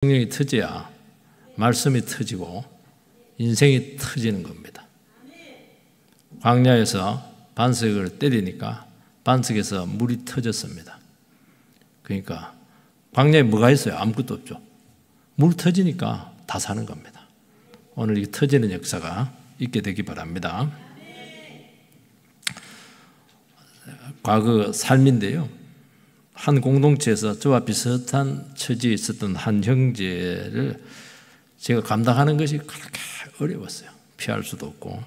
성령이 터져야 말씀이 터지고 인생이 터지는 겁니다. 광야에서 반석을 때리니까 반석에서 물이 터졌습니다. 그러니까 광야에 뭐가 있어요? 아무것도 없죠. 물 터지니까 다 사는 겁니다. 오늘 이 터지는 역사가 있게 되기 바랍니다. 과거 삶인데요. 한 공동체에서 저와 비슷한 처지에 있었던 한 형제를 제가 감당하는 것이 그렇게 어려웠어요. 피할 수도 없고.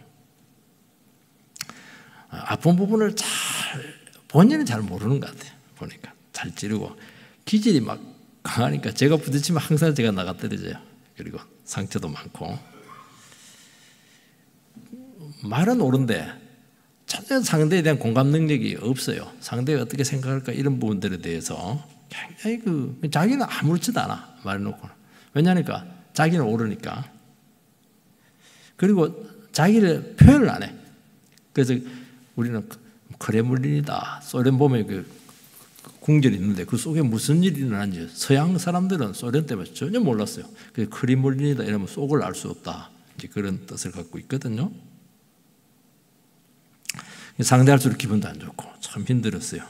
아픈 부분을 본인은 잘 모르는 것 같아요. 보니까 잘 찌르고 기질이 막 강하니까 제가 부딪히면 항상 제가 나가 떨어져요. 그리고 상처도 많고. 말은 옳은데 전혀 상대에 대한 공감 능력이 없어요. 상대가 어떻게 생각할까 이런 부분들에 대해서 굉장히 자기는 아무렇지도 않아 말해놓고는. 왜냐하니까 자기는 옳으니까. 그리고 자기를 표현을 안 해. 그래서 우리는 크레물린이다. 소련 보면 그 궁전이 있는데 그 속에 무슨 일이 일어나는지 서양 사람들은 소련 때문에 전혀 몰랐어요. 그래서 크레물린이다 이러면 속을 알 수 없다. 이제 그런 뜻을 갖고 있거든요. 상대할수록 기분도 안 좋고 참 힘들었어요.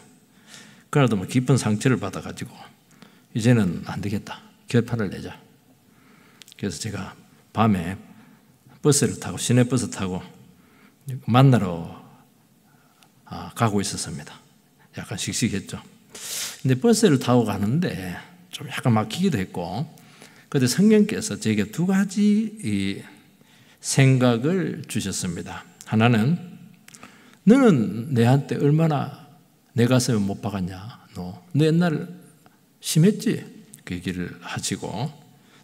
그래도 뭐 깊은 상처를 받아가지고 이제는 안 되겠다. 결판을 내자. 그래서 제가 밤에 버스를 타고 시내버스 타고 만나러 가고 있었습니다. 약간 씩씩했죠. 근데 버스를 타고 가는데 좀 약간 막히기도 했고 그때 성령께서 제게 두 가지 생각을 주셨습니다. 하나는 너는 내한테 얼마나 내 가슴에 못 박았냐. 너 옛날 심했지? 그 얘기를 하시고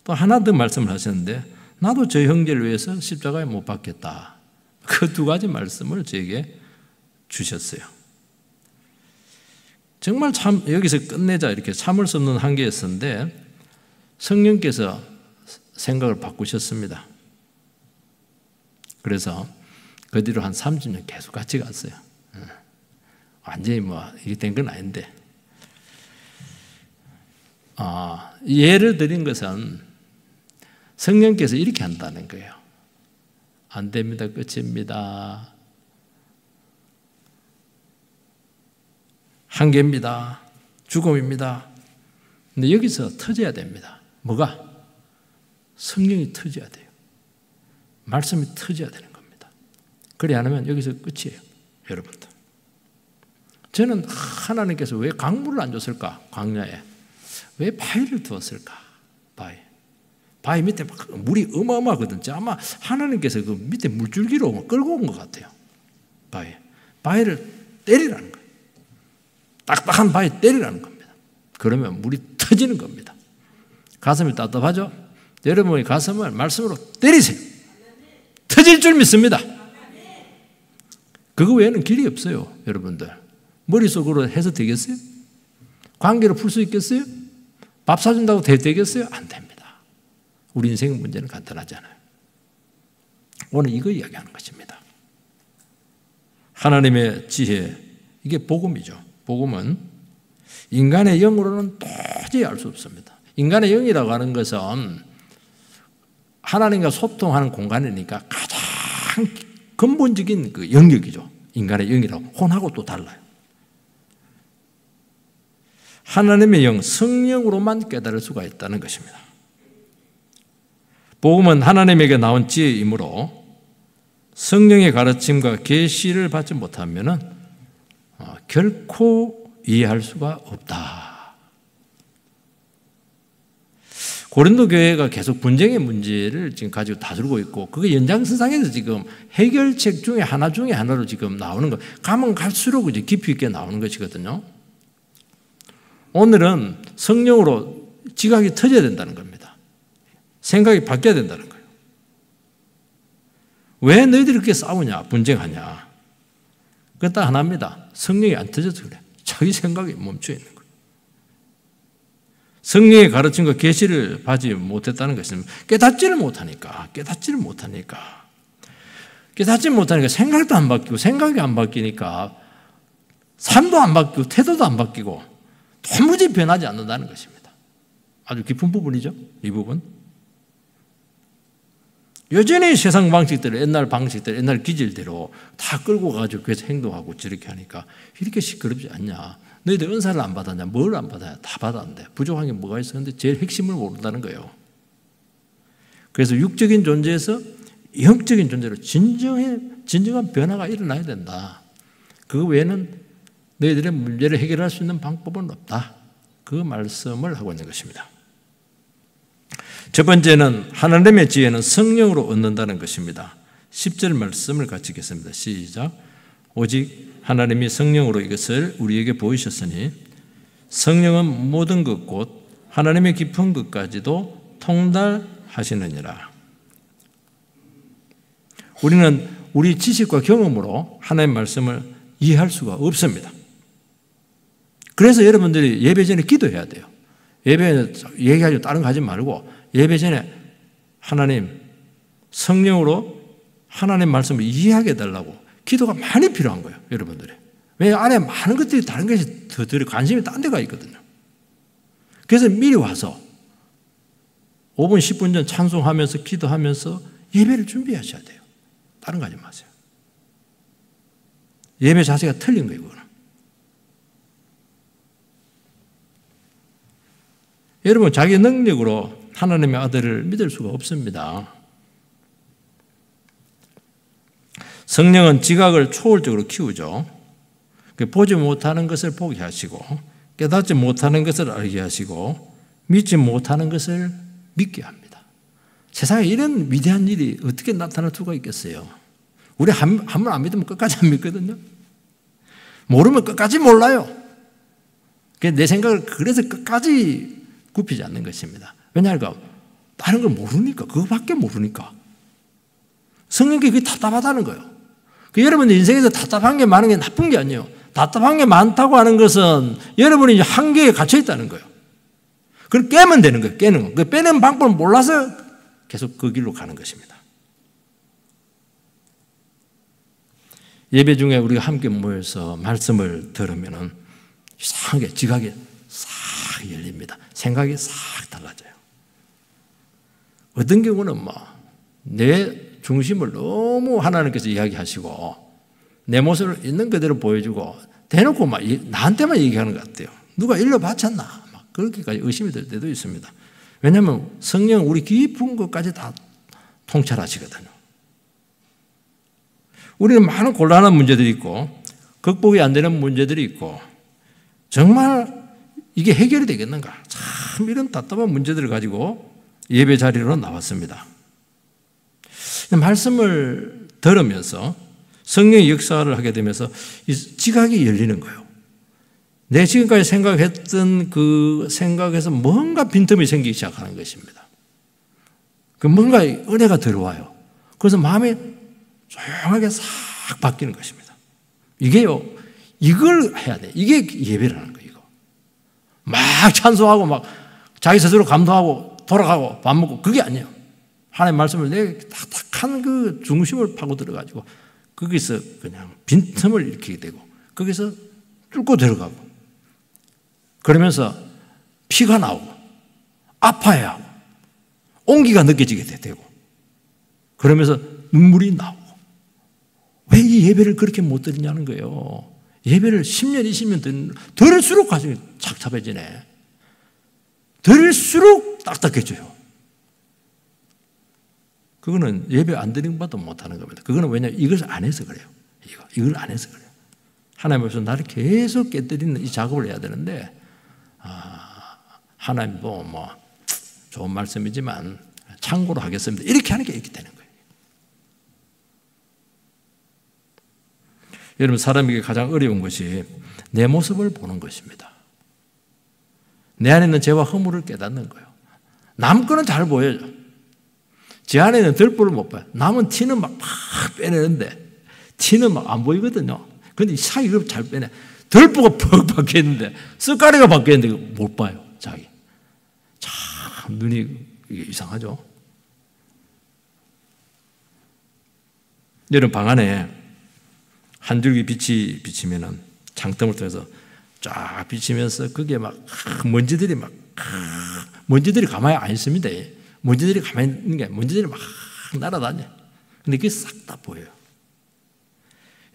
또 하나 더 말씀을 하셨는데 나도 저 형제를 위해서 십자가에 못 박겠다. 그 두 가지 말씀을 저에게 주셨어요. 정말 참 여기서 끝내자 이렇게 참을 수 없는 한계였었는데 성령께서 생각을 바꾸셨습니다. 그래서 그 뒤로 한 30년 계속 같이 갔어요. 완전히 이게 된 건 아닌데. 예를 드린 것은 성령께서 이렇게 한다는 거예요. 안 됩니다. 끝입니다. 한계입니다. 죽음입니다. 근데 여기서 터져야 됩니다. 뭐가? 성령이 터져야 돼요. 말씀이 터져야 되는 겁니다. 그래 안 하면 여기서 끝이에요. 여러분들. 저는 하나님께서 왜 강물을 안 줬을까? 광야에. 왜 바위를 두었을까? 바위 밑에 막 물이 어마어마하거든. 아마 하나님께서 그 밑에 물줄기로 끌고 온 것 같아요. 바위를 때리라는 거예요. 딱딱한 바위 때리라는 겁니다. 그러면 물이 터지는 겁니다. 가슴이 답답하죠? 여러분의 가슴을 말씀으로 때리세요. 터질 줄 믿습니다. 그거 외에는 길이 없어요. 여러분들. 머릿속으로 해서 되겠어요? 관계를 풀 수 있겠어요? 밥 사준다고 되겠어요? 안 됩니다. 우리 인생 문제는 간단하지 않아요. 오늘 이거 이야기하는 것입니다. 하나님의 지혜, 이게 복음이죠. 복음은 인간의 영으로는 도저히 알 수 없습니다. 인간의 영이라고 하는 것은 하나님과 소통하는 공간이니까 가장 근본적인 그 영역이죠. 인간의 영이라고. 혼하고 또 달라요. 하나님의 영, 성령으로만 깨달을 수가 있다는 것입니다. 복음은 하나님에게 나온 지혜이므로 성령의 가르침과 계시를 받지 못하면 결코 이해할 수가 없다. 고린도 교회가 계속 분쟁의 문제를 지금 가지고 다루고 있고 그게 연장선상에서 지금 해결책 중에 하나로 지금 나오는 거. 가면 갈수록 이제 깊이 있게 나오는 것이거든요. 오늘은 성령으로 지각이 터져야 된다는 겁니다. 생각이 바뀌어야 된다는 거예요. 왜 너희들이 그렇게 싸우냐, 분쟁하냐. 그건 딱 하나입니다. 성령이 안 터져서 그래. 자기 생각이 멈춰 있는 거예요. 성령의 가르침과 계시를 받지 못했다는 것은 깨닫지를 못하니까 생각도 안 바뀌고 생각이 안 바뀌니까 삶도 안 바뀌고 태도도 안 바뀌고 도무지 변하지 않는다는 것입니다. 아주 깊은 부분이죠. 이 부분. 여전히 세상 방식대로, 옛날 방식대로, 옛날 기질대로 다 끌고 가지고 그래서 행동하고 저렇게 하니까 이렇게 시끄럽지 않냐. 너희들 은사를 안 받았냐? 뭘 안 받아야? 다 받았는데. 부족한 게 뭐가 있었는데 제일 핵심을 모른다는 거예요. 그래서 육적인 존재에서 영적인 존재로 진정한 변화가 일어나야 된다. 그 외에는 너희들의 문제를 해결할 수 있는 방법은 없다. 그 말씀을 하고 있는 것입니다. 첫 번째는 하나님의 지혜는 성령으로 얻는다는 것입니다. 10절 말씀을 같이 읽겠습니다. 시작. 오직 하나님이 성령으로 이것을 우리에게 보이셨으니 성령은 모든 것 곧 하나님의 깊은 것까지도 통달하시느니라. 우리는 우리 지식과 경험으로 하나님의 말씀을 이해할 수가 없습니다. 그래서 여러분들이 예배 전에 기도해야 돼요. 예배 얘기하지 다른 거 하지 말고 예배 전에 하나님 성령으로 하나님 말씀을 이해하게 해달라고 기도가 많이 필요한 거예요. 여러분들이. 왜 안에 많은 것들이 다른 것이 더 관심이 딴 데가 있거든요. 그래서 미리 와서 5분 10분 전 찬송하면서 기도하면서 예배를 준비하셔야 돼요. 다른 거 하지 마세요. 예배 자세가 틀린 거예요. 이거는. 여러분 자기 능력으로 하나님의 아들을 믿을 수가 없습니다. 성령은 지각을 초월적으로 키우죠. 보지 못하는 것을 보게 하시고 깨닫지 못하는 것을 알게 하시고 믿지 못하는 것을 믿게 합니다. 세상에 이런 위대한 일이 어떻게 나타날 수가 있겠어요? 우리 한 번 안 믿으면 끝까지 안 믿거든요. 모르면 끝까지 몰라요. 내 생각을 그래서 끝까지 굽히지 않는 것입니다. 왜냐하면 다른 걸 모르니까, 그거밖에 모르니까. 성령께 그게 답답하다는 거예요. 여러분 인생에서 답답한 게 많은 게 나쁜 게 아니에요. 답답한 게 많다고 하는 것은 여러분이 이제 한계에 갇혀 있다는 거예요. 그걸 깨면 되는 거예요. 깨는 거. 빼는 방법을 몰라서 계속 그 길로 가는 것입니다. 예배 중에 우리가 함께 모여서 말씀을 들으면 이상하게 지각이 싹 열립니다. 생각이 싹 달라져요. 어떤 경우는 내 중심을 너무 하나님께서 이야기하시고 내 모습을 있는 그대로 보여주고 대놓고 나한테만 얘기하는 것 같아요. 누가 일러바쳤나? 그렇게까지 의심이 들 때도 있습니다. 왜냐하면 성령 우리 깊은 것까지 다 통찰하시거든요. 우리는 많은 곤란한 문제들이 있고 극복이 안 되는 문제들이 있고 정말 이게 해결이 되겠는가? 참 이런 답답한 문제들을 가지고 예배 자리로 나왔습니다. 말씀을 들으면서 성령의 역사를 하게 되면서 이 지각이 열리는 거예요. 내 지금까지 생각했던 그 생각에서 뭔가 빈틈이 생기기 시작하는 것입니다. 뭔가 은혜가 들어와요. 그래서 마음이 조용하게 싹 바뀌는 것입니다. 이게요, 이걸 해야 돼. 이게 예배라는 거예요. 이거. 막 찬송하고 막 자기 스스로 감동하고 돌아가고 밥 먹고 그게 아니에요. 하나님의 말씀을 내 딱딱한 그 중심을 파고 들어가지고 거기서 그냥 빈틈을 일으키게 되고 거기서 뚫고 들어가고 그러면서 피가 나오고 아파야 하고 온기가 느껴지게 되고 그러면서 눈물이 나오고 왜 이 예배를 그렇게 못 드리냐는 거예요. 예배를 10년, 20년 들을수록 가슴이 착잡해지네. 들을수록 딱딱해져요. 그거는 예배 안 드린 것도 못하는 겁니다. 그거는 왜냐하면 이것을 안 해서 그래요. 이걸 안 해서 그래요. 하나님께서 나를 계속 깨뜨리는 이 작업을 해야 되는데 하나님도 좋은 말씀이지만 참고로 하겠습니다. 이렇게 하는 게 이렇게 되는 거예요. 여러분 사람에게 가장 어려운 것이 내 모습을 보는 것입니다. 내 안에 있는 죄와 허물을 깨닫는 거예요. 남 거는 잘 보여요. 제 안에는 덜보를 못 봐요. 남은 티는 막 빼내는데 티는 막 안 보이거든요. 그런데 이상하게 이걸 잘 빼내. 덜보가 퍽 박혀있는데 쓱가리가 박혀있는데 못 봐요. 자기. 참 눈이 이상하죠. 여러분 방 안에 한 줄기 빛이 비치면은 창등을 통해서 쫙 비치면서 그게 막 먼지들이 막 먼지들이 가만히 안 있습니다. 먼지들이 가만히 있는 게 먼지들이 막 날아다녀. 근데 그게 싹 다 보여요.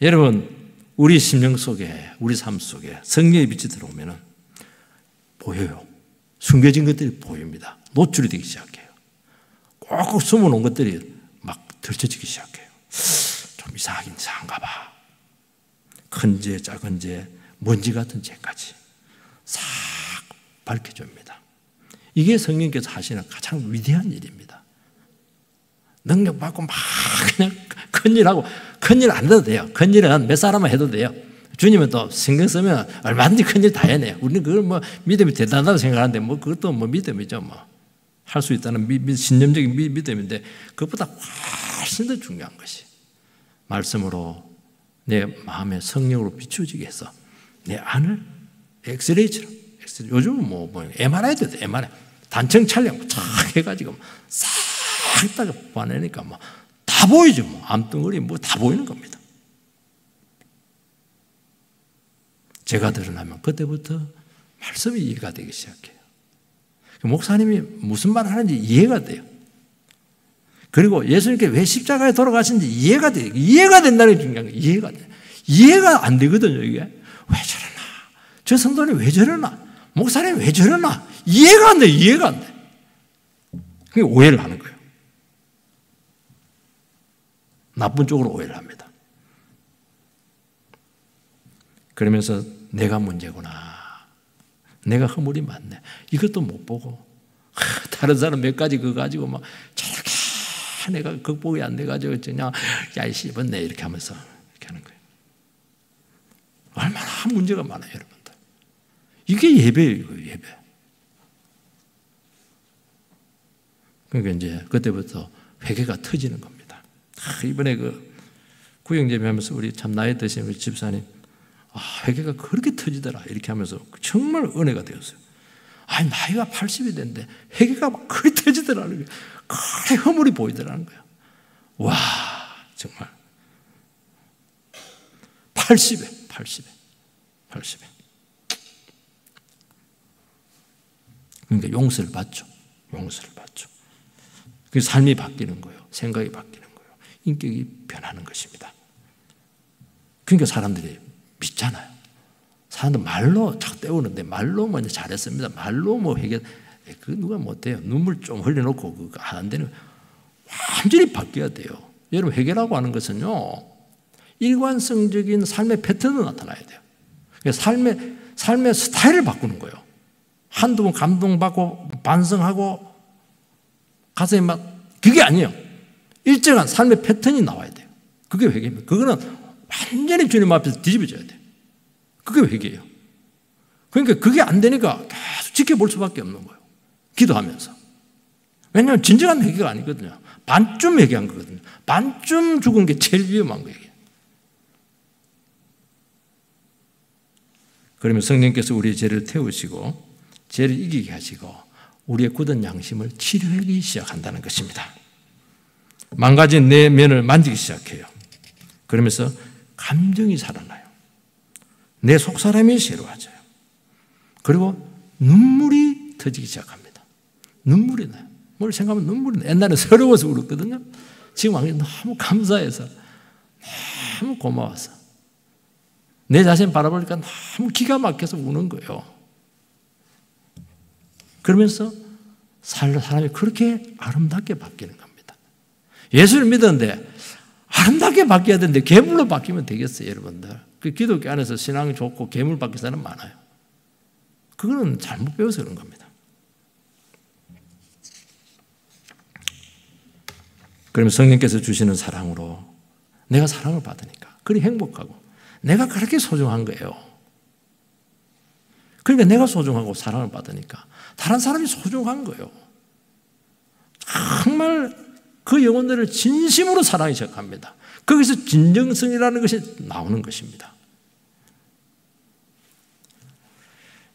여러분, 우리 심령 속에, 우리 삶 속에 성령의 빛이 들어오면 보여요. 숨겨진 것들이 보입니다. 노출이 되기 시작해요. 꼭 숨어놓은 것들이 막 들춰지기 시작해요. 좀 이상하긴 이상한가 봐. 큰 죄, 작은 죄, 먼지 같은 죄까지 싹 밝혀줍니다. 이게 성령께서 하시는 가장 위대한 일입니다. 능력 받고 막 그냥 큰일하고, 큰일 안 해도 돼요. 큰일은 몇 사람만 해도 돼요. 주님은 또 신경 쓰면 얼마든지 큰일 다 해내요. 우리는 그걸 뭐 믿음이 대단하다고 생각하는데 뭐 그것도 뭐 믿음이죠. 뭐 할 수 있다는 신념적인 믿음인데 그것보다 훨씬 더 중요한 것이 말씀으로 내 마음에 성령으로 비추어지게 해서 내 안을 엑스레이처럼, 요즘은 뭐 MRI도 돼. MRI 단층 촬영 쫙 해가지고 싹 다 봐내니까 뭐 다 보이죠. 뭐 암덩어리 뭐 다 보이는 겁니다. 제가 드러나면 그때부터 말씀이 이해가 되기 시작해요. 목사님이 무슨 말을 하는지 이해가 돼요. 그리고 예수님께 왜 십자가에 돌아가신지 이해가 돼요. 이해가 된다는 게 중요한 거예요. 이해가 돼요. 이해가 안 되거든요. 이게 왜 저러나? 저 성도님 왜 저러나? 목사님 왜 저러나? 이해가 안 돼. 이해가 안 돼. 그게 오해를 하는 거예요. 나쁜 쪽으로 오해를 합니다. 그러면서 내가 문제구나. 내가 허물이 많네. 이것도 못 보고 다른 사람 몇 가지 그거 가지고 막 저렇게 내가 극복이 안 돼가지고 그냥 야, 이 씹었네 이렇게 하면서 이렇게 하는 거예요. 얼마나 문제가 많아요, 여러분들. 이게 예배예요, 이거 예배. 그러니까 이제 그때부터 회개가 터지는 겁니다. 이번에 그 구역예배 하면서 우리 참 나이 드신 우리 집사님, 회개가 그렇게 터지더라 이렇게 하면서 정말 은혜가 되었어요. 아니 나이가 80이 됐는데 회개가 막 그렇게 터지더라는 거예요. 그래 허물이 보이더라는 거예요. 와 정말 80에 그러니까 용서를 받죠. 용서를 받죠. 그 삶이 바뀌는 거예요. 생각이 바뀌는 거예요. 인격이 변하는 것입니다. 그러니까 사람들이 믿잖아요. 사람들 말로 착 때우는데 말로 먼저 잘했습니다. 말로 뭐 회개, 그거 누가 못해요. 눈물 좀 흘려놓고 그거 안 되는 완전히 바뀌어야 돼요. 여러분 회개라고 하는 것은요 일관성적인 삶의 패턴으로 나타나야 돼요. 삶의 스타일을 바꾸는 거예요. 한두 번 감동받고 반성하고 가슴이 막 그게 아니에요. 일정한 삶의 패턴이 나와야 돼요. 그게 회개입니다. 그거는 완전히 주님 앞에서 뒤집어져야 돼요. 그게 회개예요. 그러니까 그게 안 되니까 계속 지켜볼 수밖에 없는 거예요. 기도하면서. 왜냐하면 진정한 회개가 아니거든요. 반쯤 회개한 거거든요. 반쯤 죽은 게 제일 위험한 거예요. 그러면 성령께서 우리의 죄를 태우시고 죄를 이기게 하시고 우리의 굳은 양심을 치료하기 시작한다는 것입니다. 망가진 내 면을 만지기 시작해요. 그러면서 감정이 살아나요. 내 속사람이 새로워져요. 그리고 눈물이 터지기 시작합니다. 눈물이 나요. 뭘 생각하면 눈물이 나요. 옛날에 서러워서 울었거든요. 지금 너무 감사해서 너무 고마워서 내 자신 바라보니까 너무 기가 막혀서 우는 거예요. 그러면서 사람이 그렇게 아름답게 바뀌는 겁니다. 예수를 믿었는데 아름답게 바뀌어야 되는데 괴물로 바뀌면 되겠어요, 여러분들. 그 기독교 안에서 신앙이 좋고 괴물 바뀐 사람 많아요. 그거는 잘못 배워서 그런 겁니다. 그러면 성령께서 주시는 사랑으로 내가 사랑을 받으니까 그리 행복하고 내가 그렇게 소중한 거예요. 그러니까 내가 소중하고 사랑을 받으니까 다른 사람이 소중한 거예요. 정말 그 영혼들을 진심으로 사랑하기 시작합니다. 거기서 진정성이라는 것이 나오는 것입니다.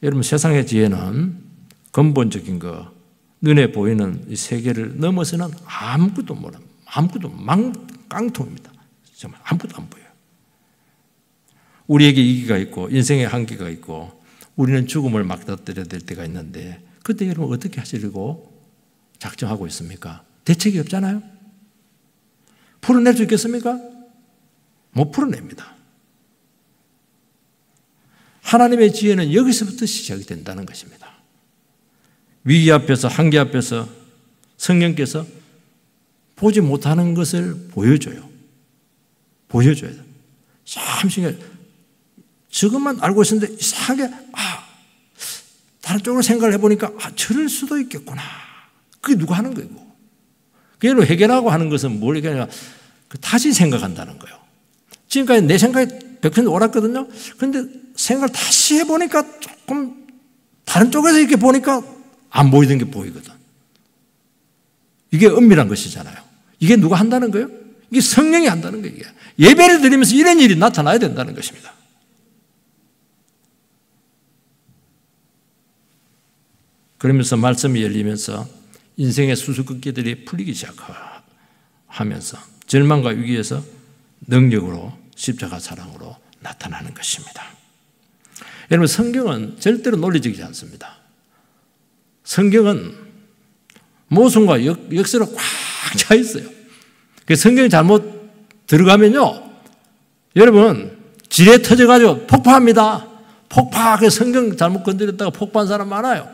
여러분 세상의 지혜는 근본적인 거, 눈에 보이는 이 세계를 넘어서는 아무것도 몰라요. 아무것도 깡통입니다. 정말 아무것도 안 보여요. 우리에게 이기가 있고 인생의 한계가 있고 우리는 죽음을 맞닥뜨려야 될 때가 있는데 그때 여러분 어떻게 하시려고 작정하고 있습니까? 대책이 없잖아요. 풀어낼 수 있겠습니까? 못 풀어냅니다. 하나님의 지혜는 여기서부터 시작이 된다는 것입니다. 위기 앞에서, 한계 앞에서 성령께서 보지 못하는 것을 보여줘요. 보여줘야 돼요. 참 신기해요. 저것만 알고 있었는데 이상하게 다른 쪽으로 생각을 해보니까 저럴 수도 있겠구나. 그게 누가 하는 거고. 그걸로 해결하고 하는 것은 뭘 해결하냐. 다시 생각한다는 거예요. 지금까지 내 생각이 100% 옳았거든요. 그런데 생각을 다시 해보니까 조금 다른 쪽에서 이렇게 보니까 안 보이던 게 보이거든. 이게 은밀한 것이잖아요. 이게 누가 한다는 거예요? 이게 성령이 한다는 거예요. 예배를 드리면서 이런 일이 나타나야 된다는 것입니다. 그러면서 말씀이 열리면서 인생의 수수께끼들이 풀리기 시작하면서 절망과 위기에서 능력으로 십자가 사랑으로 나타나는 것입니다. 여러분, 성경은 절대로 논리적이지 않습니다. 성경은 모순과 역설로 꽉 차 있어요. 성경이 잘못 들어가면요, 여러분 지뢰 터져가지고 폭파합니다. 폭파하게 성경 잘못 건드렸다가 폭파한 사람 많아요.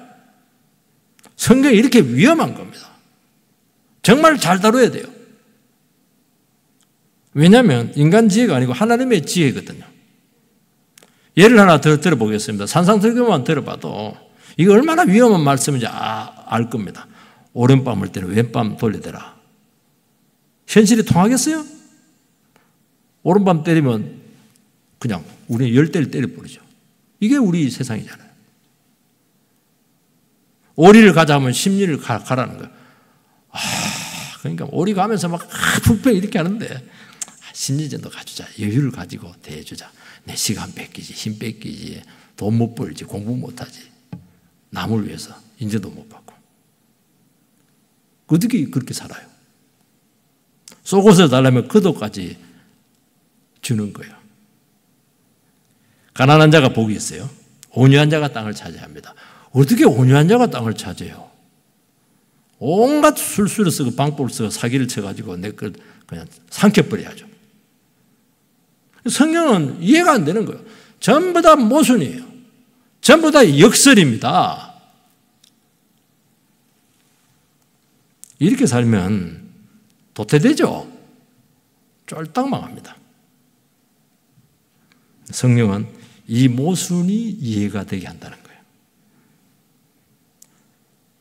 성경이 이렇게 위험한 겁니다. 정말 잘 다뤄야 돼요. 왜냐하면 인간 지혜가 아니고 하나님의 지혜거든요. 예를 하나 더 들어보겠습니다. 산상설교만 들어봐도 이게 얼마나 위험한 말씀인지 알 겁니다. 오른밤을 때는 왼밤 돌려대라. 현실이 통하겠어요? 오른밤 때리면 그냥 우리는 10대를 때려버리죠. 이게 우리 세상이잖아요. 오리를 가자 하면 심리를 가라는 거예요. 그러니까 오리 가면서 막 불평 이렇게 하는데 심리전도 가주자. 여유를 가지고 대해주자. 내 시간 뺏기지, 힘 뺏기지, 돈 못 벌지, 공부 못하지. 남을 위해서 인정도 못 받고. 어떻게 그렇게 살아요? 속옷을 달라면 그도까지 주는 거예요. 가난한 자가 복이 있어요. 온유한 자가 땅을 차지합니다. 어떻게 온유한 자가 땅을 차지해요? 온갖 술수를 쓰고 방법을 쓰고 사기를 쳐가지고 내 걸 그냥 삼켜버려야죠. 성경은 이해가 안 되는 거예요. 전부 다 모순이에요. 전부 다 역설입니다. 이렇게 살면 도태되죠. 쫄딱 망합니다. 성령은 이 모순이 이해가 되게 한다는 거예요.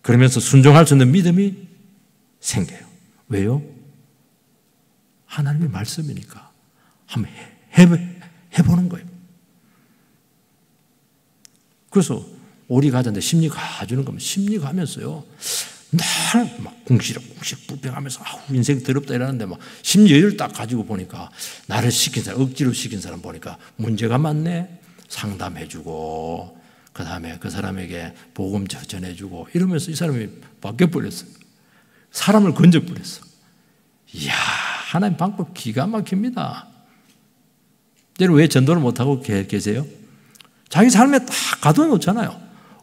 그러면서 순종할 수 있는 믿음이 생겨요. 왜요? 하나님의 말씀이니까 한번 해보는 거예요. 그래서 오리 가자인데 심리 가주는 거면 심리 가면서요. 날 막 궁시렁궁시렁 불평하면서 인생 더럽다 이러는데 막 심리 여유를 딱 가지고 보니까 나를 시킨 사람, 억지로 시킨 사람 보니까 문제가 많네. 상담해주고 그 다음에 그 사람에게 복음 전해주고 이러면서 이 사람이 바뀌어버렸어요. 사람을 건져버렸어. 이야, 하나님 방법 기가 막힙니다. 여러분 왜 전도를 못하고 계세요? 자기 삶에 딱 가둬놓잖아요.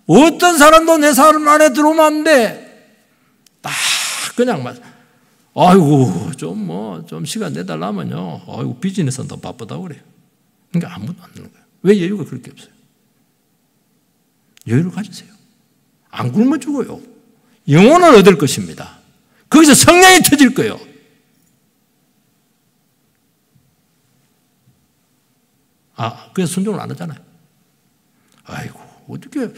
어떤 사람도 내 삶 안에 들어오면 안 돼. 딱 그냥 아이고 좀 시간 내달라면요. 아이고 비즈니스는 더 바쁘다고 그래요. 그러니까 아무도 안 되는 거예요. 왜 여유가 그렇게 없어요? 여유를 가지세요. 안 굶어 죽어요. 영혼을 얻을 것입니다. 거기서 성령이 터질 거예요. 그래서 순종을 안 하잖아요. 아이고 어떻게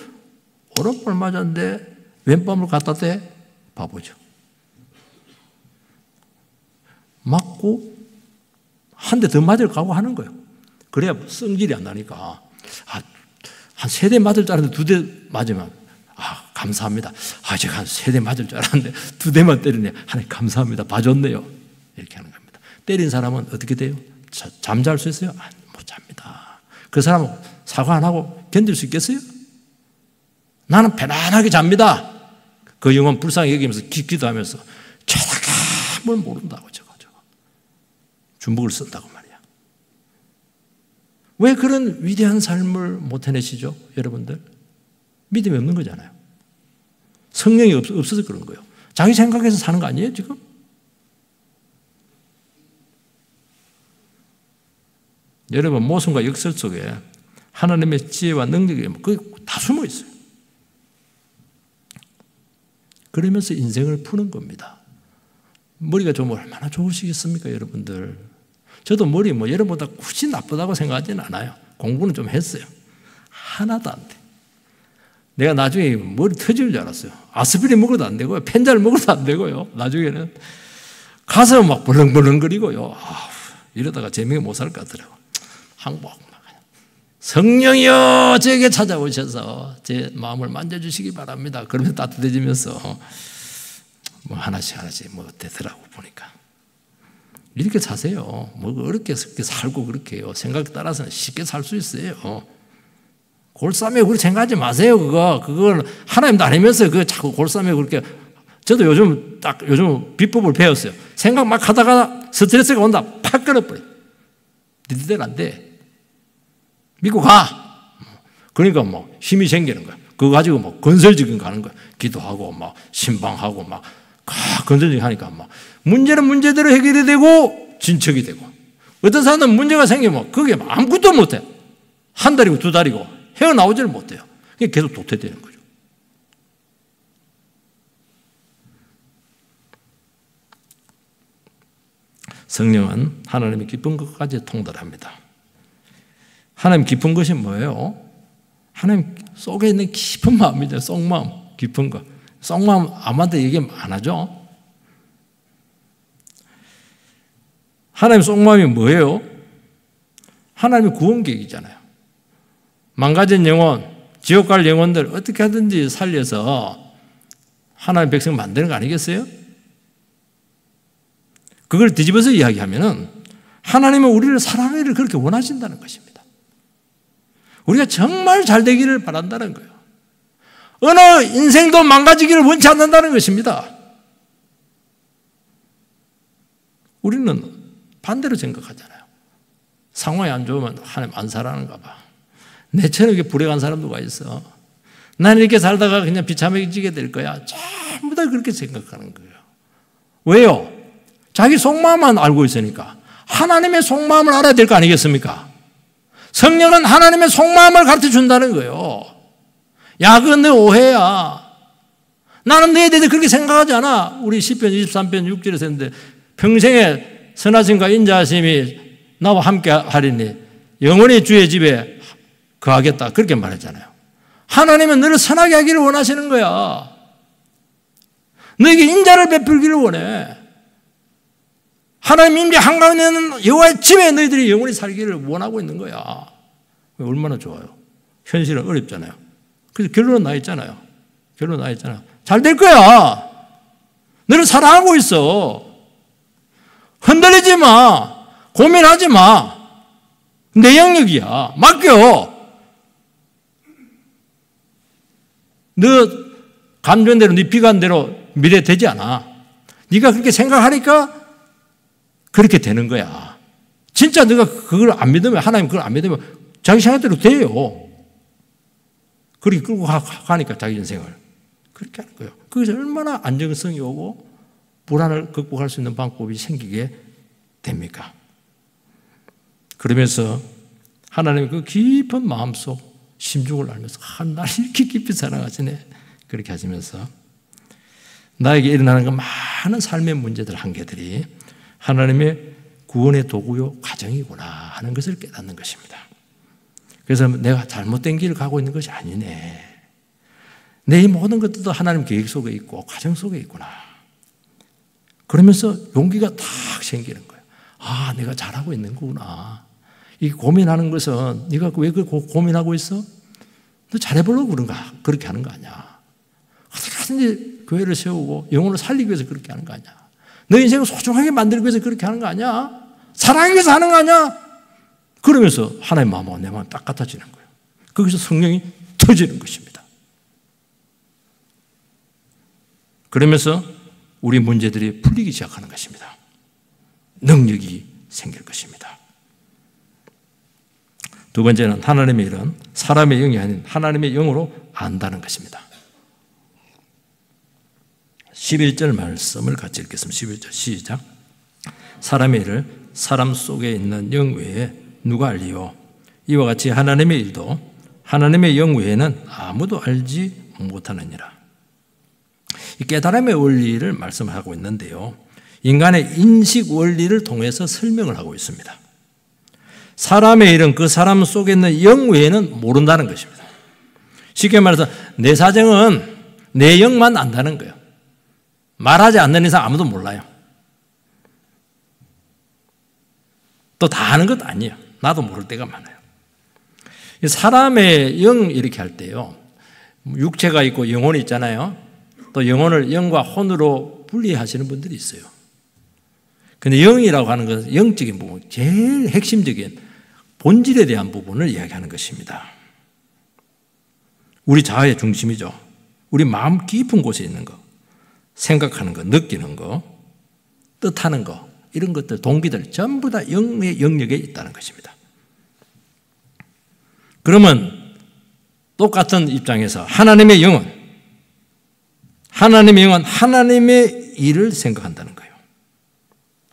오른발 맞았는데 왼밤을 갖다 대? 바보죠. 맞고 한 대 더 맞을 각오하는 거예요. 그래야 성질이 안 나니까 한 3대 맞을 줄 알았는데 2대 맞으면 감사합니다. 제가 한 3대 맞을 줄 알았는데 2대만 때리네. 하나님 감사합니다. 봐줬네요. 이렇게 하는 겁니다. 때린 사람은 어떻게 돼요? 잠잘 수 있어요? 못 잡니다. 그 사람은 사과 안 하고 견딜 수 있겠어요? 나는 편안하게 잡니다. 그 영혼 불쌍히 여기면서 기도하면서 저렇게 뭘 모른다고 저거 주먹을 쓴다고 말이야. 왜 그런 위대한 삶을 못 해내시죠? 여러분들 믿음이 없는 거잖아요. 성령이 없어서 그런 거예요. 자기 생각에서 사는 거 아니에요, 지금? 여러분, 모순과 역설 속에 하나님의 지혜와 능력이 다 숨어 있어요. 그러면서 인생을 푸는 겁니다. 머리가 좀 얼마나 좋으시겠습니까, 여러분들? 저도 머리 여러분보다 굳이 나쁘다고 생각하지는 않아요. 공부는 좀 했어요. 하나도 안 돼. 내가 나중에 머리 터질 줄 알았어요. 아스피린 먹어도 안 되고요. 펜자를 먹어도 안 되고요. 나중에는 가서 막 벌렁벌렁거리고요. 이러다가 제명에 못 살 것 같더라고요. 항복. 성령이여 제게 찾아오셔서 제 마음을 만져주시기 바랍니다. 그러면서 따뜻해지면서 하나씩 되더라고 보니까. 이렇게 사세요. 어렵게 살고 그렇게 해요. 생각 따라서는 쉽게 살 수 있어요. 골싸매고 그렇게 생각하지 마세요. 그걸 하나님도 아니면서 자꾸 골싸매고 그렇게. 저도 요즘 비법을 배웠어요. 생각 막 하다가 스트레스가 온다. 팍 끊어버려. 니들대로 안 돼. 믿고 가. 그러니까 힘이 생기는 거야. 그거 가지고 건설적인 거 하는 거야. 기도하고 신방하고 건설적인 하니까 문제는 문제대로 해결이 되고 진척이 되고, 어떤 사람은 문제가 생기면 그게 아무것도 못해. 한 달이고 두 달이고 헤어나오지를 못해요. 그게 계속 도태되는 거죠. 성령은 하나님의 깊은 것까지 통달합니다. 하나님 깊은 것이 뭐예요? 하나님 속에 있는 깊은 마음이죠. 속마음, 깊은 것. 속마음 아무한테 얘기 안 하죠? 하나님 속마음이 뭐예요? 하나님의 구원 계획이잖아요. 망가진 영혼, 지옥 갈 영혼들 어떻게 하든지 살려서 하나님 백성 만드는 거 아니겠어요? 그걸 뒤집어서 이야기하면은 하나님은 우리를 사랑하기를 그렇게 원하신다는 것입니다. 우리가 정말 잘 되기를 바란다는 거예요. 어느 인생도 망가지기를 원치 않는다는 것입니다. 우리는 반대로 생각하잖아요. 상황이 안 좋으면 하나님 안 사랑하는가 봐. 내처럼 이렇게 불행한 사람 누가 있어. 나는 이렇게 살다가 그냥 비참해지게 될 거야. 전부 다 그렇게 생각하는 거예요. 왜요? 자기 속마음만 알고 있으니까. 하나님의 속마음을 알아야 될 거 아니겠습니까? 성령은 하나님의 속마음을 가르쳐 준다는 거예요. 야, 그건 내 오해야. 나는 너에 대해서 그렇게 생각하지 않아. 우리 시편 23편 6절에서 했는데, 평생에 선하심과 인자하심이 나와 함께 하리니 영원히 주의 집에 거하겠다. 그렇게 말했잖아요. 하나님은 너를 선하게 하기를 원하시는 거야. 너에게 인자를 베풀기를 원해. 하나님 임재 한가운데 있는 여호와의 집에 너희들이 영원히 살기를 원하고 있는 거야. 얼마나 좋아요. 현실은 어렵잖아요. 그래서 결론은 나 있잖아요. 잘 될 거야. 너를 사랑하고 있어. 흔들리지 마. 고민하지 마. 내 영역이야. 맡겨. 너 감정대로, 네 비관대로 미래 되지 않아. 네가 그렇게 생각하니까 그렇게 되는 거야. 진짜 네가 그걸 안 믿으면, 하나님 그걸 안 믿으면 자기 생각대로 돼요. 그렇게 끌고 가니까 자기 인생을. 그렇게 하는 거예요. 거기서 얼마나 안정성이 오고 불안을 극복할 수 있는 방법이 생기게 됩니까? 그러면서 하나님의 그 깊은 마음속 심중을 알면서 나를 이렇게 깊이 사랑하시네. 그렇게 하시면서 나에게 일어나는 그 많은 삶의 문제들, 한계들이 하나님의 구원의 도구요 과정이구나 하는 것을 깨닫는 것입니다. 그래서 내가 잘못된 길을 가고 있는 것이 아니네. 내 이 모든 것들도 하나님 계획 속에 있고 과정 속에 있구나. 그러면서 용기가 탁 생기는 거예요. 아, 내가 잘하고 있는 거구나. 이 고민하는 것은 네가 왜 그 고민하고 있어? 너 잘해보려고 그런가? 그렇게 하는 거 아니야. 어떻게든지 교회를 세우고 영혼을 살리기 위해서 그렇게 하는 거 아니야. 너 인생을 소중하게 만들기 위해서 그렇게 하는 거 아니야. 사랑하기 위해서 하는 거 아니야. 그러면서 하나님 마음하고 내 마음이 딱 같아지는 거예요. 거기서 성령이 터지는 것입니다. 그러면서 우리 문제들이 풀리기 시작하는 것입니다. 능력이 생길 것입니다. 두 번째는 하나님의 일은 사람의 영이 아닌 하나님의 영으로 안다는 것입니다. 11절 말씀을 같이 읽겠습니다. 11절 시작. 사람의 일을 사람 속에 있는 영 외에 누가 알리요? 이와 같이 하나님의 일도 하나님의 영 외에는 아무도 알지 못하느니라. 이 깨달음의 원리를 말씀하고 있는데요, 인간의 인식 원리를 통해서 설명을 하고 있습니다. 사람의 일은 그 사람 속에 있는 영 외에는 모른다는 것입니다. 쉽게 말해서 내 사정은 내 영만 안다는 거예요. 말하지 않는 이상 아무도 몰라요. 또 다 아는 것도 아니에요. 나도 모를 때가 많아요. 사람의 영 이렇게 할 때요, 육체가 있고 영혼이 있잖아요. 또 영혼을 영과 혼으로 분리하시는 분들이 있어요. 근데 영이라고 하는 것은 영적인 부분, 제일 핵심적인 본질에 대한 부분을 이야기하는 것입니다. 우리 자아의 중심이죠. 우리 마음 깊은 곳에 있는 거, 생각하는 거, 느끼는 거, 뜻하는 거, 이런 것들, 동기들 전부 다 영의 영역에 있다는 것입니다. 그러면 똑같은 입장에서 하나님의 영은 하나님의 일을 생각한다는 거예요.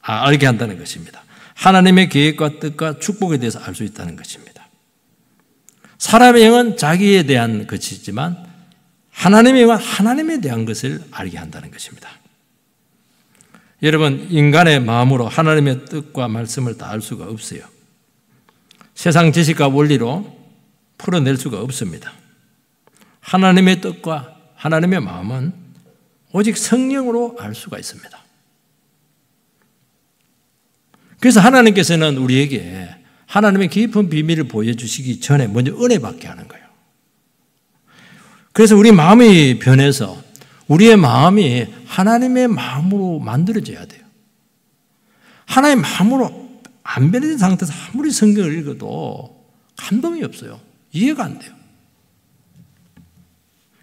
알게 한다는 것입니다. 하나님의 계획과 뜻과 축복에 대해서 알 수 있다는 것입니다. 사람의 영은 자기에 대한 것이지만 하나님의 영은 하나님에 대한 것을 알게 한다는 것입니다. 여러분, 인간의 마음으로 하나님의 뜻과 말씀을 다 알 수가 없어요. 세상 지식과 원리로 풀어낼 수가 없습니다. 하나님의 뜻과 하나님의 마음은 오직 성령으로 알 수가 있습니다. 그래서 하나님께서는 우리에게 하나님의 깊은 비밀을 보여주시기 전에 먼저 은혜 받게 하는 거예요. 그래서 우리 마음이 변해서 우리의 마음이 하나님의 마음으로 만들어져야 돼요. 하나님의 마음으로 안 변해진 상태에서 아무리 성경을 읽어도 감동이 없어요. 이해가 안 돼요.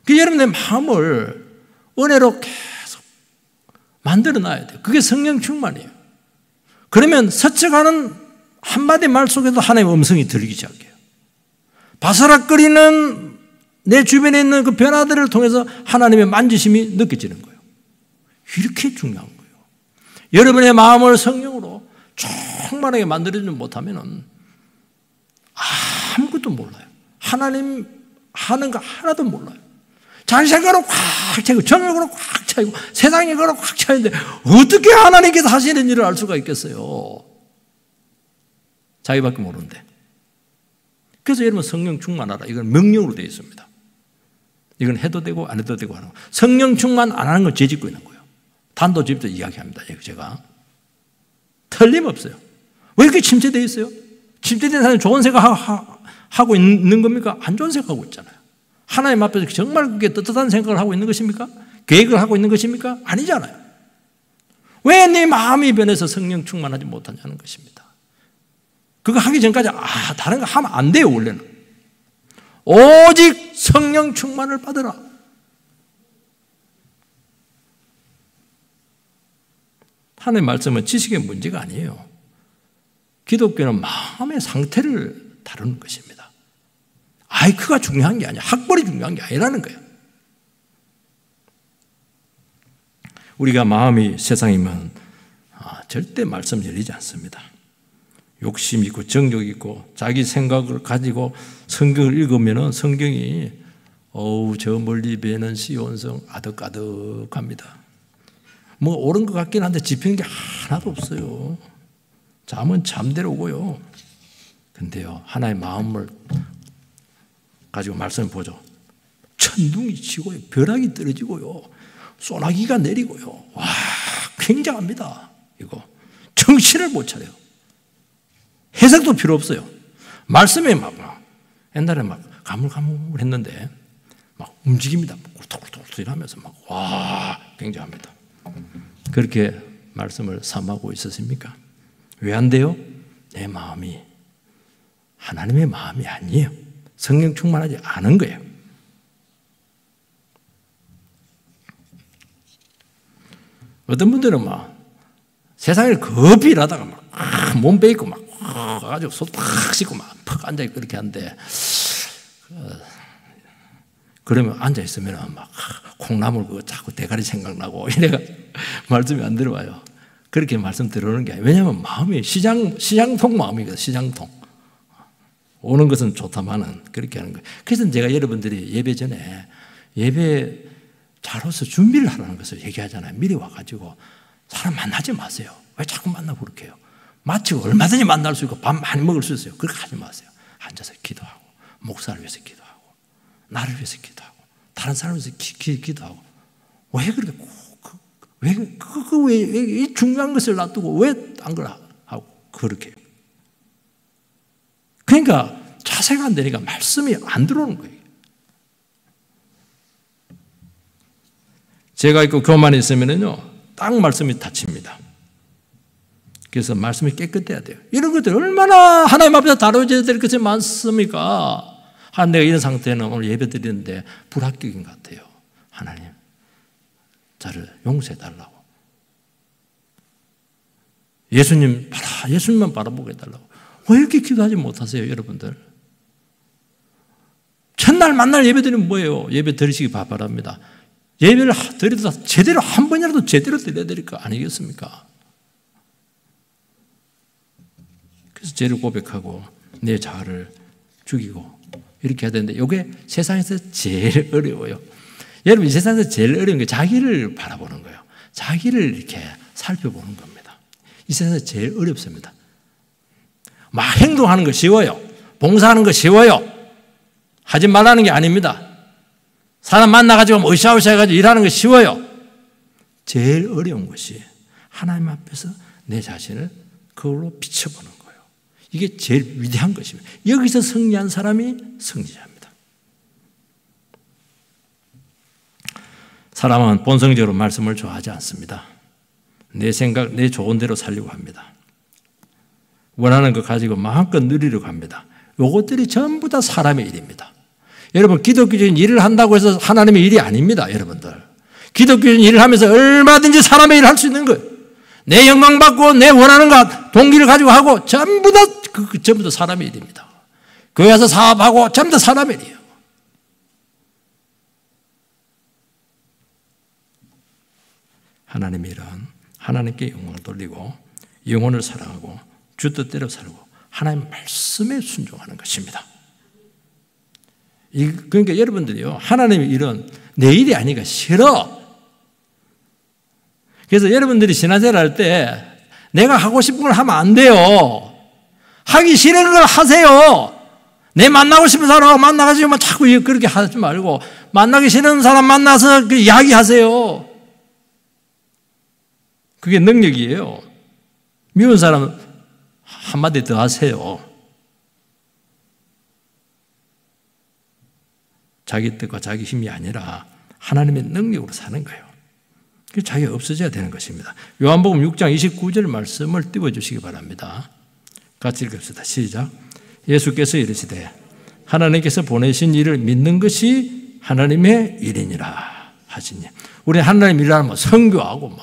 그 여러분의 마음을 은혜로 계속 만들어 놔야 돼요. 그게 성령 충만이에요. 그러면 스쳐가는 한마디 말 속에도 하나님의 음성이 들리기 시작해요. 바스락거리는 내 주변에 있는 그 변화들을 통해서 하나님의 만지심이 느껴지는 거예요. 이렇게 중요한 거예요. 여러분의 마음을 성령으로 충만하게 만들어주지 못하면 아무것도 몰라요. 하나님 하는 거 하나도 몰라요. 자기 생각으로 꽉 차고 정욕으로 꽉 차고 세상의 거로 꽉 차는데 어떻게 하나님께서 하시는 일을 알 수가 있겠어요? 자기밖에 모르는데. 그래서 여러분 성령 충만하라. 이건 명령으로 되어 있습니다. 이건 해도 되고 안 해도 되고 하는 거. 성령 충만 안 하는 건 죄 짓고 있는 거예요. 단도직입적으로 이야기합니다. 제가. 틀림없어요. 왜 이렇게 침체되어 있어요? 침체된 사람이 좋은 생각하고 있는 겁니까? 안 좋은 생각하고 있잖아요. 하나님 앞에서 정말 그게 떳떳한 생각을 하고 있는 것입니까? 계획을 하고 있는 것입니까? 아니잖아요. 왜 네 마음이 변해서 성령 충만하지 못하냐는 것입니다. 그거 하기 전까지 다른 거 하면 안 돼요. 원래는 오직 성령 충만을 받으라. 하나님의 말씀은 지식의 문제가 아니에요. 기독교는 마음의 상태를 다루는 것입니다. 아이크가 중요한 게 아니야. 학벌이 중요한 게 아니라는 거예요. 우리가 마음이 세상이면 절대 말씀 열리지 않습니다. 욕심 있고 정욕 있고 자기 생각을 가지고 성경을 읽으면 성경이 저 멀리 배는 시온성 아득아득합니다. 뭐 옳은 것 같긴 한데 짚히는 게 하나도 없어요. 잠은 잠대로 오고요. 근데요, 하나의 마음을 가지고 말씀을 보죠. 천둥이 치고요, 벼락이 떨어지고요, 소나기가 내리고요. 와, 굉장합니다. 이거 정신을 못 차려요. 해석도 필요 없어요. 말씀에 막 옛날에 막 가물가물했는데 막 움직입니다. 꿀떡꿀떡 하면서 막 와, 굉장합니다. 그렇게 말씀을 삼하고 있었습니까? 왜 안 돼요? 내 마음이 하나님의 마음이 아니에요. 성령 충만하지 않은 거예요. 어떤 분들은 막 세상을 급히 일하다가 막 몸 베이고 막 가가지고 손 팍 씻고 막 팍 앉아있고 그렇게 하는데 그러면 앉아있으면 막 콩나물 그거 자꾸 자꾸 대가리 생각나고 이래가 말씀이 안 들어와요. 그렇게 말씀 들어오는 게 아니에요. 왜냐하면 마음이 시장통 마음이거든요. 시장통. 오는 것은 좋다마는 그렇게 하는 거예요. 그래서 제가 여러분들이 예배 전에 예배 자로서 준비를 하라는 것을 얘기하잖아요. 미리 와가지고 사람 만나지 마세요. 왜 자꾸 만나고 그렇게 해요? 마치고 얼마든지 만날 수 있고 밥 많이 먹을 수 있어요. 그렇게 하지 마세요. 앉아서 기도하고 목사를 위해서 기도하고 나를 위해서 기도하고 다른 사람을 위해서 기도하고 왜 그렇게 왜 이 중요한 것을 놔두고 왜 딴 걸 하고 그렇게 그러니까 자세가 안 되니까 말씀이 안 들어오는 거예요. 제가 있고 교만이 있으면요 딱 말씀이 닫힙니다. 그래서 말씀이 깨끗해야 돼요. 이런 것들 얼마나 하나님 앞에서 다뤄져야 될 것이 많습니까? 내가 이런 상태는 오늘 예배 드리는데 불합격인 것 같아요. 하나님 저를 용서해 달라고. 예수님만 바라보게 해달라고. 왜 이렇게 기도하지 못하세요, 여러분들? 첫날 만날 예배 드리면 뭐예요? 예배 드리시기 바랍니다. 예배를 드리다 제대로 한 번이라도 제대로 드려야 될 거 아니겠습니까? 그래서 죄를 고백하고 내 자아를 죽이고 이렇게 해야 되는데 이게 세상에서 제일 어려워요. 여러분 이 세상에서 제일 어려운 게 자기를 바라보는 거예요. 자기를 이렇게 살펴보는 겁니다. 이 세상에서 제일 어렵습니다. 막 행동하는 거 쉬워요. 봉사하는 거 쉬워요. 하지 말라는 게 아닙니다. 사람 만나가지고 으쌰으쌰 해가지고 일하는 거 쉬워요. 제일 어려운 것이 하나님 앞에서 내 자신을 그걸로 비춰보는 거예요. 이게 제일 위대한 것입니다. 여기서 승리한 사람이 승리자입니다. 사람은 본성적으로 말씀을 좋아하지 않습니다. 내 생각, 내 좋은 대로 살려고 합니다. 원하는 것 가지고 마음껏 누리려고 합니다. 이것들이 전부 다 사람의 일입니다. 여러분 기독교적인 일을 한다고 해서 하나님의 일이 아닙니다. 여러분들 기독교적인 일을 하면서 얼마든지 사람의 일을 할 수 있는 거예요. 내 영광 받고 내 원하는 것 동기를 가지고 하고 전부 다 사람의 일입니다. 교회 와서 사업하고 전부 다 사람의 일이에요. 하나님의 일은 하나님께 영광을 돌리고 영혼을 사랑하고 주 뜻대로 살고 하나님 말씀에 순종하는 것입니다. 그러니까 여러분들이요 하나님의 일은 내 일이 아니니까 싫어. 그래서 여러분들이 신앙생활 할 때 내가 하고 싶은 걸 하면 안 돼요. 하기 싫은 걸 하세요. 내 만나고 싶은 사람하고 만나가지고 자꾸 그렇게 하지 말고 만나기 싫은 사람 만나서 이야기하세요. 그게 능력이에요. 미운 사람 한마디 더 하세요. 자기 뜻과 자기 힘이 아니라 하나님의 능력으로 사는 거예요. 자기가 없어져야 되는 것입니다. 요한복음 6장 29절 말씀을 띄워주시기 바랍니다. 같이 읽읍시다. 시작. 예수께서 이르시되 하나님께서 보내신 일을 믿는 것이 하나님의 일이니라 하시니. 우리 하나님 일하면 선교하고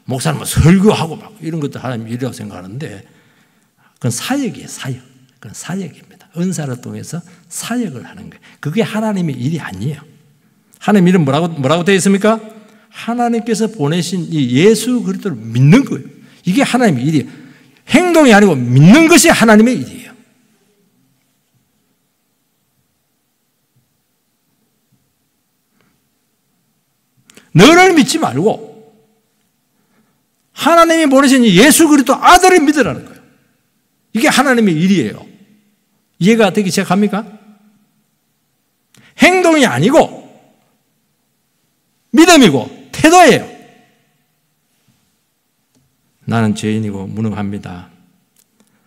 목사님 설교하고 막 이런 것도 하나님 일이라고 생각하는데 그건 사역이에요. 사역. 그건 사역입니다. 은사를 통해서 사역을 하는 거예요. 그게 하나님의 일이 아니에요. 하나님 일은 뭐라고 되어 있습니까? 하나님께서 보내신 이 예수 그리스도를 믿는 거예요. 이게 하나님의 일이에요. 행동이 아니고 믿는 것이 하나님의 일이에요. 너를 믿지 말고 하나님이 보내신 이 예수 그리스도 아들을 믿으라는 거예요. 이게 하나님의 일이에요. 이해가 되기 시작합니까? 행동이 아니고 믿음이고 태도예요. 나는 죄인이고 무능합니다.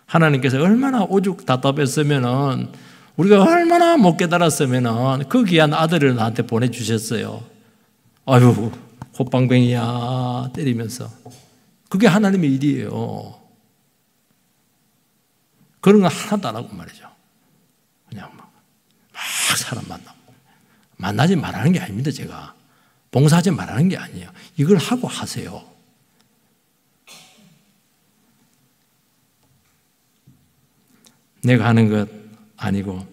하나님께서 얼마나 오죽 답답했으면 우리가 얼마나 못 깨달았으면 그 귀한 아들을 나한테 보내주셨어요. 아유 콧방뱅이야 때리면서. 그게 하나님의 일이에요. 그런 거 하나도 안 하고 말이죠. 그냥 막 사람 만나지 말라는 게 아닙니다. 제가 봉사하지 말라는 게 아니에요. 이걸 하고 하세요. 내가 하는 것 아니고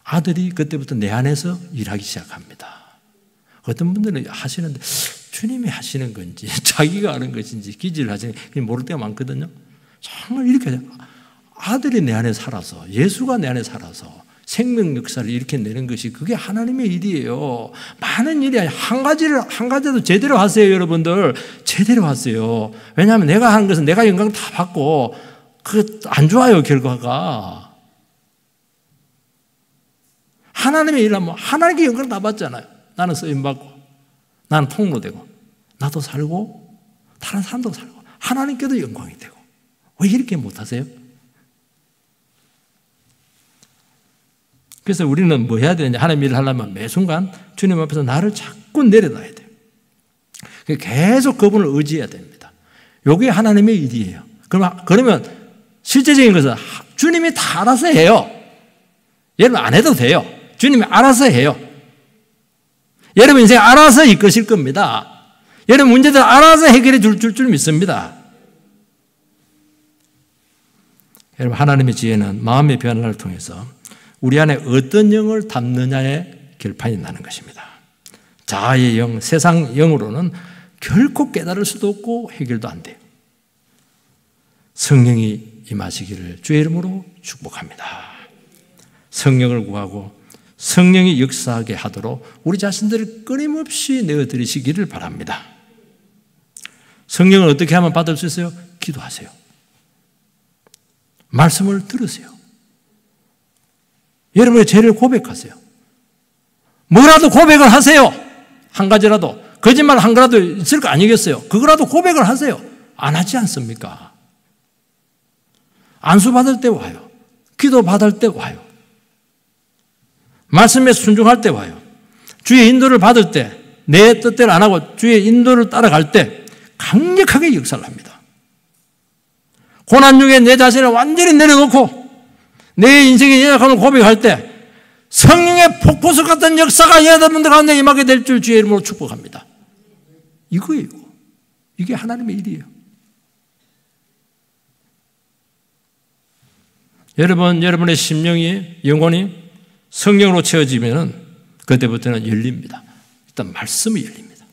아들이 그때부터 내 안에서 일하기 시작합니다. 어떤 분들은 하시는데 주님이 하시는 건지 자기가 하는 것인지 기질을 하시는 게 모를 때가 많거든요. 정말 이렇게 아들이 내 안에 살아서 예수가 내 안에 살아서 생명 역사를 일으켜내는 것이 그게 하나님의 일이에요. 많은 일이 아니라 한 가지도 제대로 하세요. 여러분들 제대로 하세요. 왜냐하면 내가 하는 것은 내가 영광 다 받고 그 안 좋아요. 결과가 하나님의 일하면 하나님께 영광 다 받잖아요. 나는 쓰임받고 나는 통로되고 나도 살고 다른 사람도 살고 하나님께도 영광이 되고 왜 이렇게 못하세요? 그래서 우리는 뭐 해야 되느냐. 하나님 일을 하려면 매 순간 주님 앞에서 나를 자꾸 내려놔야 돼요. 계속 그분을 의지해야 됩니다. 이게 하나님의 일이에요. 그러면 실제적인 것은 주님이 다 알아서 해요. 여러분 안 해도 돼요. 주님이 알아서 해요. 여러분 인생 알아서 이끄실 겁니다. 여러분 문제들 알아서 해결해 줄 믿습니다. 여러분 하나님의 지혜는 마음의 변화를 통해서 우리 안에 어떤 영을 담느냐에 결판이 나는 것입니다. 자아의 영, 세상 영으로는 결코 깨달을 수도 없고 해결도 안 돼요. 성령이 임하시기를 주의 이름으로 축복합니다. 성령을 구하고 성령이 역사하게 하도록 우리 자신들을 끊임없이 내어드리시기를 바랍니다. 성령을 어떻게 하면 받을 수 있어요? 기도하세요. 말씀을 들으세요. 여러분의 죄를 고백하세요. 뭐라도 고백을 하세요. 한 가지라도. 거짓말 한 거라도 있을 거 아니겠어요? 그거라도 고백을 하세요. 안 하지 않습니까? 안수 받을 때 와요. 기도 받을 때 와요. 말씀에 순종할 때 와요. 주의 인도를 받을 때, 내 뜻대로 안 하고 주의 인도를 따라갈 때 강력하게 역사를 합니다. 고난 중에 내 자신을 완전히 내려놓고 내 인생의 연약함을 고백할 때 성령의 폭포수 같은 역사가 여러분들 가운데 임하게 될 줄 주의 이름으로 축복합니다. 이거예요. 이게 하나님의 일이에요. 여러분의 심령이, 영혼이 성령으로 채워지면 그때부터는 열립니다. 일단 말씀이 열립니다.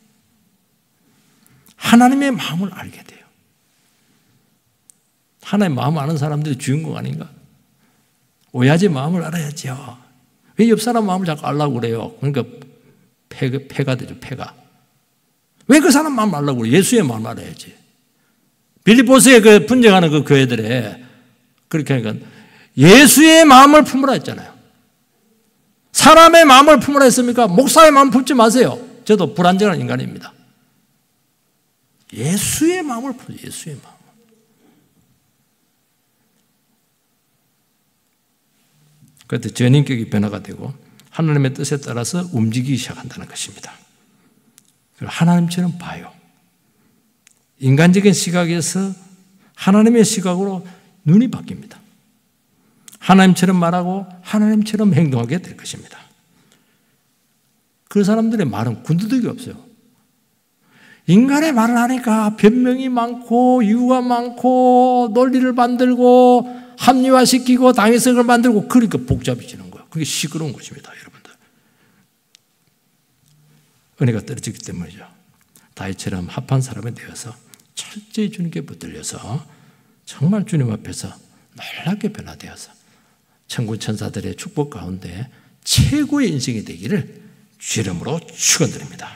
하나님의 마음을 알게 돼요. 하나님의 마음을 아는 사람들이 주인공 아닌가? 오야지 마음을 알아야죠. 왜 옆 사람 마음을 자꾸 알려고 그래요? 그러니까 폐가 되죠, 폐가. 왜 그 사람 마음을 알려고 그래요? 예수의 마음을 알아야지. 빌립보스에 그 분쟁하는 그 교회들에 그렇게 하니까 예수의 마음을 품으라 했잖아요. 사람의 마음을 품으라 했습니까? 목사의 마음 품지 마세요. 저도 불안정한 인간입니다. 예수의 마음을 품으세요. 예수의 마음. 그때 전인격이 변화가 되고 하나님의 뜻에 따라서 움직이기 시작한다는 것입니다. 하나님처럼 봐요. 인간적인 시각에서 하나님의 시각으로 눈이 바뀝니다. 하나님처럼 말하고 하나님처럼 행동하게 될 것입니다. 그 사람들의 말은 군더더기 없어요. 인간의 말을 하니까 변명이 많고 이유가 많고 논리를 만들고 합리화시키고 당위성을 만들고 그러니까 복잡해지는 거예요. 그게 시끄러운 것입니다. 여러분들. 은혜가 떨어지기 때문이죠. 다윗처럼 합한 사람이 되어서 철저히 주님께 붙들려서 정말 주님 앞에서 놀랍게 변화되어서 천군 천사들의 축복 가운데 최고의 인생이 되기를 주 이름으로 축원드립니다.